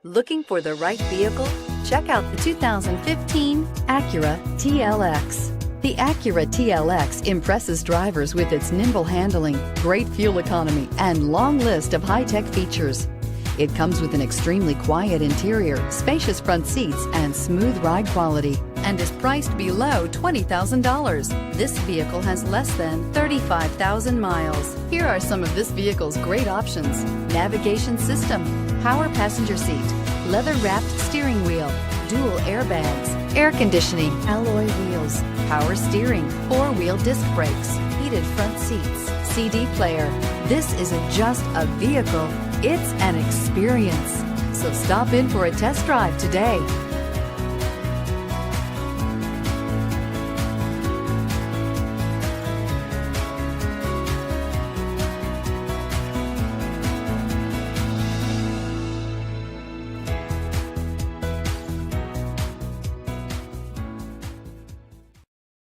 Looking for the right vehicle? Check out the 2015 Acura TLX. The Acura TLX impresses drivers with its nimble handling, great fuel economy, and long list of high-tech features. It comes with an extremely quiet interior, spacious front seats, and smooth ride quality, and is priced below $20,000. This vehicle has less than 35,000 miles. Here are some of this vehicle's great options: navigation system, power passenger seat, leather-wrapped steering wheel, dual airbags, air conditioning, alloy wheels, power steering, four-wheel disc brakes, heated front seats, CD player. This isn't just a vehicle, it's an experience. So stop in for a test drive today.